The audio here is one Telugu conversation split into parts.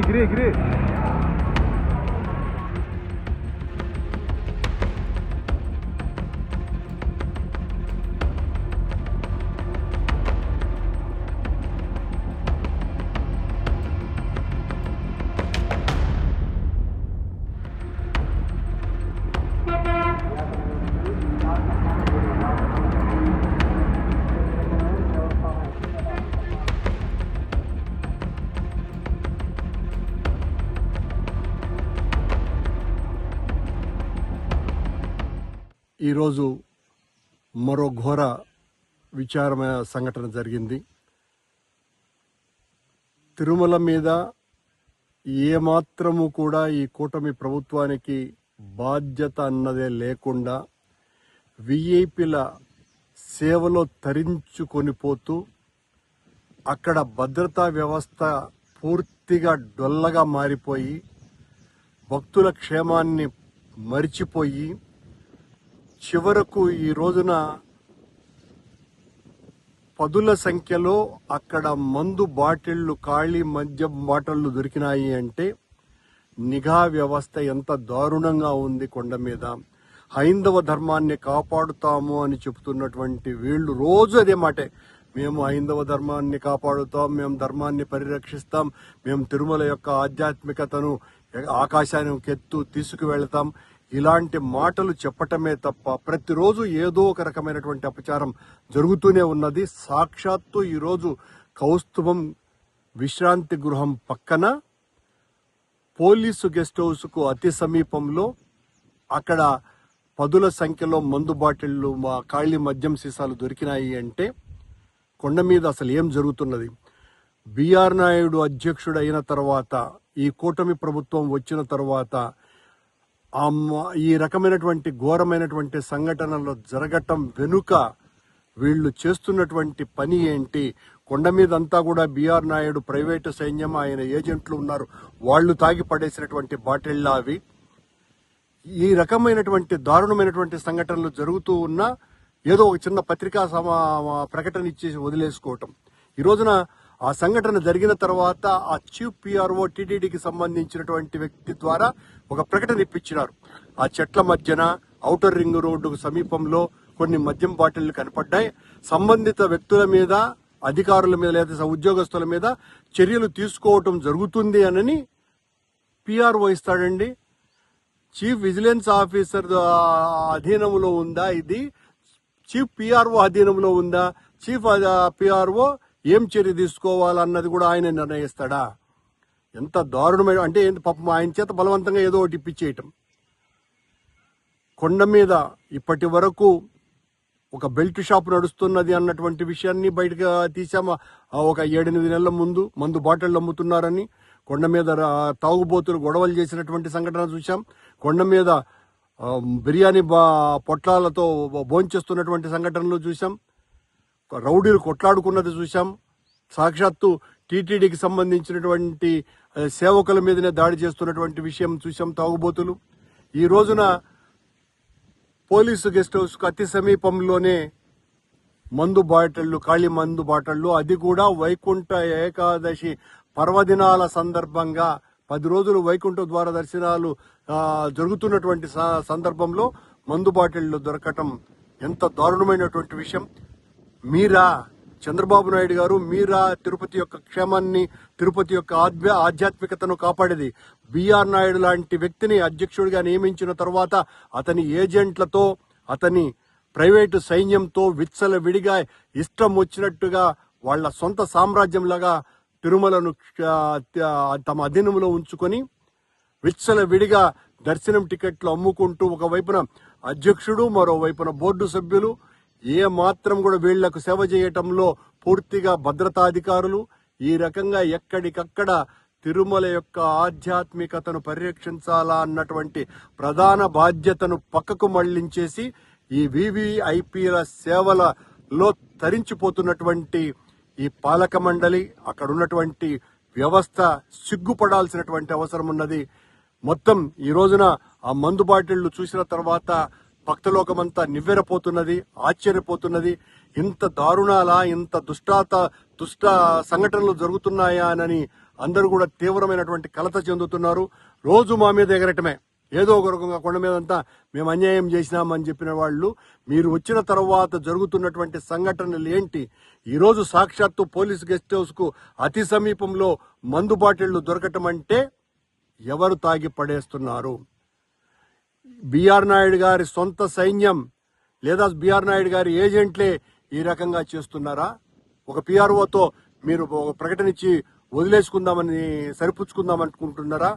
గిరి ఈరోజు మరో ఘోర విచారమైన సంఘటన జరిగింది. తిరుమల మీద ఏమాత్రము కూడా ఈ కూటమి ప్రభుత్వానికి బాధ్యత అన్నదే లేకుండా విఐపీల సేవలో తరించుకొని పోతూ అక్కడ భద్రతా వ్యవస్థ పూర్తిగా డొల్లగా మారిపోయి భక్తుల క్షేమాన్ని మరిచిపోయి చివరకు ఈ రోజున పదుల సంఖ్యలో అక్కడ మందు బాటిళ్లు, ఖాళీ మద్యం బాటిళ్లు దొరికినాయి అంటే నిఘా వ్యవస్థ ఎంత దారుణంగా ఉంది. కొండ మీద హైందవ ధర్మాన్ని కాపాడుతాము అని చెబుతున్నటువంటి వీళ్ళు రోజు అదే మాటే, మేము హైందవ ధర్మాన్ని కాపాడుతాం, మేము ధర్మాన్ని పరిరక్షిస్తాం, మేము తిరుమల యొక్క ఆధ్యాత్మికతను ఆకాశానికి తీసుకువెళ్తాం, ఇలాంటి మాటలు చెప్పటమే తప్ప ప్రతిరోజు ఏదో ఒక రకమైనటువంటి అపచారం జరుగుతూనే ఉన్నది. సాక్షాత్తు ఈరోజు కౌస్తుభం విశ్రాంతి గృహం పక్కన పోలీసు గెస్ట్ హౌస్కు అతి సమీపంలో అక్కడ పదుల సంఖ్యలో మందు బాటిళ్లు, ఖాళీ మద్యం సీసాలు దొరికినాయి అంటే కొండ మీద అసలు ఏం జరుగుతున్నది? బిఆర్ నాయుడు అధ్యక్షుడు అయిన తర్వాత, ఈ కూటమి ప్రభుత్వం వచ్చిన తర్వాత ఈ రకమైనటువంటి ఘోరమైనటువంటి సంఘటనలు జరగటం వెనుక వీళ్ళు చేస్తున్నటువంటి పని ఏంటి? కొండ మీద అంతా కూడా బిఆర్ నాయుడు ప్రైవేటు సైన్యం, ఆయన ఏజెంట్లు ఉన్నారు, వాళ్ళు తాగి పడేసినటువంటి బాటిళ్ళ అవి. ఈ రకమైనటువంటి దారుణమైనటువంటి సంఘటనలు జరుగుతూ ఉన్నా ఏదో ఒక చిన్న పత్రికా ప్రకటన ఇచ్చేసి వదిలేసుకోవటం. ఈ రోజున ఆ సంఘటన జరిగిన తర్వాత ఆ చీఫ్ పిఆర్ఓ టీటీడీకి సంబంధించినటువంటి వ్యక్తి ద్వారా ఒక ప్రకటన ఇప్పించినారు. ఆ చెట్ల మధ్యన ఔటర్ రింగ్ రోడ్డుకు సమీపంలో కొన్ని మద్యం బాటిళ్లు కనపడ్డాయి, సంబంధిత వ్యక్తుల మీద, అధికారుల మీద లేదా ఉద్యోగస్తుల మీద చర్యలు తీసుకోవటం జరుగుతుంది అని పిఆర్ఓ ఇస్తాడండి. చీఫ్ విజిలెన్స్ ఆఫీసర్ అధీనంలో ఉందా ఇది? చీఫ్ పిఆర్ఓ అధీనంలో ఉందా? చీఫ్ పిఆర్ఓ ఏం చర్య తీసుకోవాలన్నది కూడా ఆయన నిర్ణయిస్తాడా? ఎంత దారుణమైన అంటే పాపం ఆయన చేత బలవంతంగా ఏదో ఒకటి ఇప్పించేయటం. కొండ మీద ఇప్పటి వరకు ఒక బెల్ట్ షాప్ నడుస్తున్నది అన్నటువంటి విషయాన్ని బయటకు తీసాము. ఒక 7-8 నెలల ముందు మందు బాటిళ్లు అమ్ముతున్నారని కొండ మీద తాగుబోతులు గొడవలు చేసినటువంటి సంఘటన చూసాం. కొండ మీద బిర్యానీ పొట్లాలతో భోంచేస్తున్నటువంటి సంఘటనలు చూసాం. రౌడీలు కొట్లాడుకున్నది చూసాం. సాక్షాత్తు టీటీడీకి సంబంధించినటువంటి సేవకుల మీదనే దాడి చేస్తున్నటువంటి విషయం చూసాం తాగుబోతులు. ఈ రోజున పోలీసు గెస్ట్ హౌస్కు అతి సమీపంలోనే మందు బాటిళ్లు, ఖాళీ మందు బాటిళ్లు, అది కూడా వైకుంఠ ఏకాదశి పర్వదినాల సందర్భంగా 10 రోజులు వైకుంఠ ద్వార దర్శనాలు జరుగుతున్నటువంటి సందర్భంలో మందు బాటిళ్లు దొరకటం ఎంత దారుణమైనటువంటి విషయం. మీరా చంద్రబాబు నాయుడు గారు, మీరా తిరుపతి యొక్క క్షేమాన్ని, తిరుపతి యొక్క ఆధ్యాత్మికతను కాపాడేది? బిఆర్ నాయుడు లాంటి వ్యక్తిని అధ్యక్షుడిగా నియమించిన తర్వాత అతని ఏజెంట్లతో, అతని ప్రైవేటు సైన్యంతో విచ్చల విడిగా ఇష్టం వచ్చినట్టుగా వాళ్ళ సొంత సామ్రాజ్యంలాగా తిరుమలను తమ అధీనంలో ఉంచుకొని విచ్చల విడిగా దర్శనం టికెట్లు అమ్ముకుంటూ ఒకవైపున అధ్యక్షుడు, మరోవైపున బోర్డు సభ్యులు, ఏ మాత్రం కూడా వీళ్లకు సేవ చేయటంలో పూర్తిగా భద్రతాధికారులు ఈ రకంగా ఎక్కడికక్కడ తిరుమల యొక్క ఆధ్యాత్మికతను పరిరక్షించాలా అన్నటువంటి ప్రధాన బాధ్యతను పక్కకు మళ్లించేసి ఈ వివిఐపీల సేవలలో తరించిపోతున్నటువంటి ఈ పాలక మండలి, అక్కడ ఉన్నటువంటి వ్యవస్థ సిగ్గుపడాల్సినటువంటి అవసరం ఉన్నది. మొత్తం ఈ రోజున ఆ మందు బాటిళ్లు చూసిన తర్వాత భక్తలోకమంతా నివ్వెరపోతున్నది, ఆశ్చర్యపోతున్నది. ఇంత దారుణాలా, ఇంత దుష్ట సంఘటనలు జరుగుతున్నాయా అని అందరూ కూడా తీవ్రమైనటువంటి కలత చెందుతున్నారు. రోజు మా మీద ఎగరటమే, ఏదో ఒక రకంగా కొండ మీదంతా మేము అన్యాయం చేసినామని చెప్పిన వాళ్ళు మీరు వచ్చిన తర్వాత జరుగుతున్నటువంటి సంఘటనలు ఏంటి? ఈరోజు సాక్షాత్తు పోలీస్ గెస్ట్ హౌస్ కు అతి సమీపంలో మందు బాటిళ్లు దొరకటం అంటే ఎవరు తాగి పడేస్తున్నారు? బిఆర్ నాయుడు గారి సొంత సైన్యం లేదా బిఆర్ నాయుడు గారి ఏజెంట్లే ఈ రకంగా చేస్తున్నారా? ఒక పిఆర్ఓతో మీరు ఒక ప్రకటన ఇచ్చి వదిలేసుకుందామని సరిపుచ్చుకుందామనుకుంటున్నారా?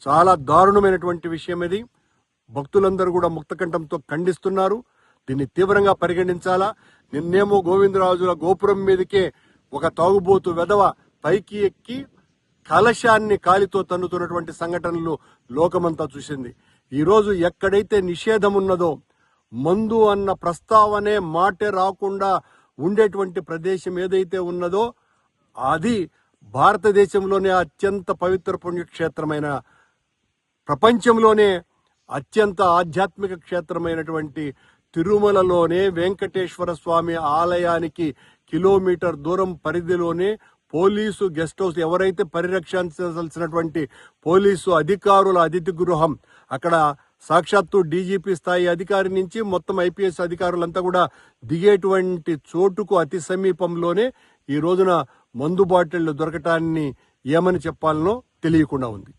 చాలా దారుణమైనటువంటి విషయం ఇది. భక్తులందరూ కూడా ముక్తకంఠంతో ఖండిస్తున్నారు. దీన్ని తీవ్రంగా పరిగణించాలా. నిన్నేమో గోవిందరాజుల గోపురం మీదకే ఒక తాగుబోతు వెధవ పైకి ఎక్కి కలశాన్ని కాలితో తన్నుతున్నటువంటి సంఘటనలు లోకమంతా చూసింది. ఈరోజు ఎక్కడైతే నిషేధం ఉన్నదో, మందు అన్న ప్రస్తావనే మాటే రాకుండా ఉండేటువంటి ప్రదేశం ఏదైతే ఉన్నదో అది భారతదేశంలోనే అత్యంత పవిత్ర పుణ్యక్షేత్రమైన, ప్రపంచంలోనే అత్యంత ఆధ్యాత్మిక క్షేత్రమైనటువంటి తిరుమలలోనే వెంకటేశ్వర స్వామి ఆలయానికి కిలోమీటర్ దూరం పరిధిలోనే పోలీసు గెస్ట్ హౌస్, ఎవరైతే పరిరక్షించాల్సినటువంటి పోలీసు అధికారుల అతిథి గృహం, అక్కడ సాక్షాత్తు డీజీపీ స్థాయి అధికారి నుంచి మొత్తం ఐపీఎస్ అధికారులంతా కూడా దిగేటువంటి చోటుకు అతి సమీపంలోనే ఈ రోజున మందు బాటిళ్లు దొరకటాన్ని ఏమని చెప్పాలనో తెలియకుండా ఉంది.